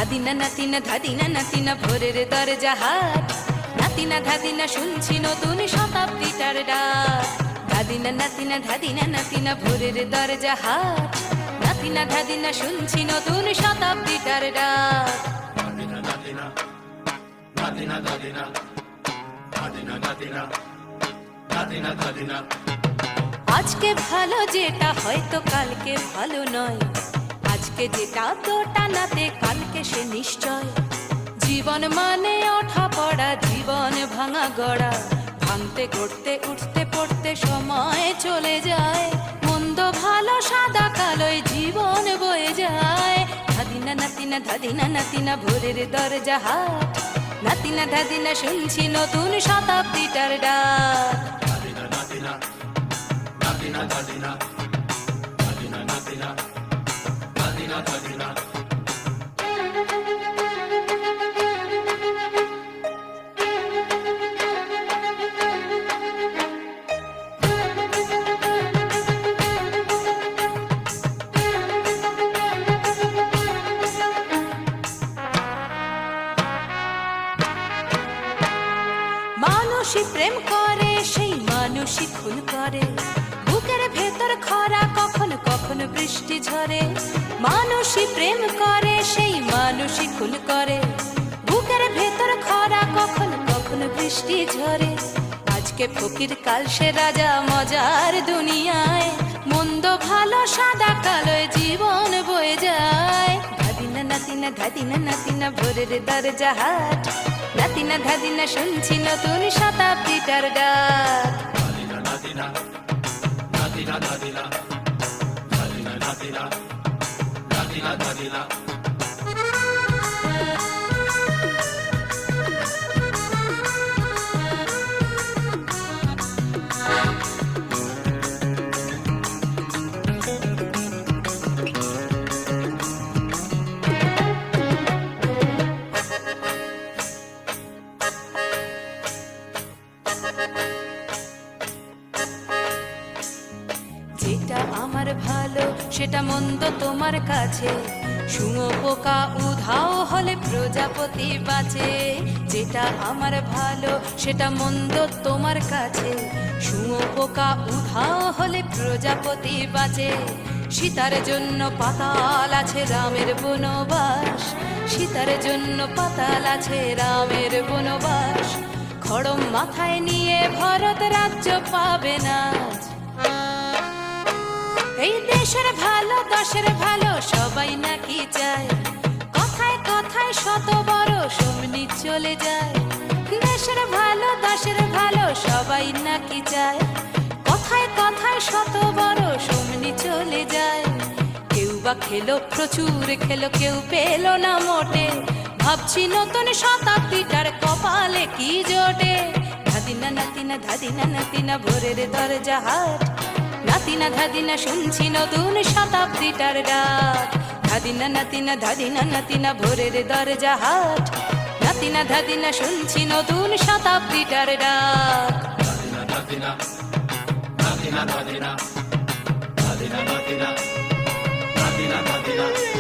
ধাদিনা নাতিনা ধাদিনা নাতিনা ভোরের দরজা হাট, নাতিনা ধাদিনা শুনছি নতুন শতাব্দীটার ডাক। ধাদিনা নাতিনা ধাদিনা নাতিনা ভোরের দরজা হাট, নাতিনা ধাদিনা শুনছি নতুন শতাব্দীটার ডাক। নাতিনা নাতিনা নাতিনা নাতিনা নাতিনা নাতিনা নাতিনা নাতিনা। আজকে ভালো যেটা হয়তো কালকে ভালো নয়, আজকে যেটা তোটা নাতে কালকে সে নিশ্চয়। জীবন মানে ওঠা পড়া, জীবন ভাঙা গড়া, ভাঙতে গড়তে উঠতে পড়তে সময় চলে যায়। মন্দ ভালো সাদা কালোয় জীবন বয়ে যায়। ধাদিনা নাতিনা ধাদিনা নাতিনা ভোরের দরজা হাট, নাতিনা ধাদিনা শুনছি নতুন শতাব্দীটার ডাক। নাতিনা নাতিনা নাতিনা নাতিনা নাতিনা নাতিনা নাতিনা নাতিনা। মানুষই প্রেম করে সেই মানুষই খুন করে, বুকের ভেতর খরা কখনো কখনো বৃষ্টি ঝরে। মানুষই প্রেম করে সেই মানুষই খুন করে, বুকের ভেতর খরা কখনো কখনো বৃষ্টি ঝরে। আজকে ফকির কাল সে রাজা মজার দুনিয়ায়, মন্দ ভালো সাদা কালোয় জীবন বয়ে যায়। ধাদিনা নাতিনা ধাদিনা নাতিনা ভোরের দরজা হাট, নাতিনা ধাদিনা শুনছি নতুন শতাব্দীটার ডাক। নাতিনা নাতিনা নাতিনা নাতিনা নাতিনা নাতিনা নাতিনা নাতিনা। যেটা আমার ভালো সেটা মন্দ তোমার কাছে, শুঁয়ো পোকা উধাও হলে প্রজাপতি বাঁচে। যেটা আমার ভালো সেটা মন্দ তোমার কাছে, শুঁয়ো পোকা উধাও হলে প্রজাপতি বাঁচে। সীতার জন্য পাতাল আছে রামের বনবাস, সীতার জন্য পাতাল আছে রামের বনবাস। খড়ম মাথায় নিয়ে ভরত রাজ্য পাবে না। এই দেশের ভালো দশের ভালো সবাই নাকি চায়, কথায় কথায় শত বড় সমনি চলে যায়। দেশের ভালো দশের ভালো সবাই নাকি চায়, কথায় কথায় শত বড় সমনি চলে যায়। কেউ বা খেলো প্রচুর খেলো, কেউ পেল না মোটে, ভাবছি নতুন শতাব্দীটার কপালে কি জোটে। ধাদিনা নাতিনা ধাদিনা নাতিনা ভোরের দরজা হাট, নাতিনা ধাদিনা শুনছি নতুন শতাব্দীটার ডাক। ধাদিনা নাতিনা ধাদিনা নাতিনা ভোরের দরজা হাট, নাতিনা ধাদিনা শুনছি নতুন শতাব্দীটার ডাক। নাতিনা নাতিনা নাতিনা নাতিনা নাতিনা নাতিনা নাতিনা নাতিনা।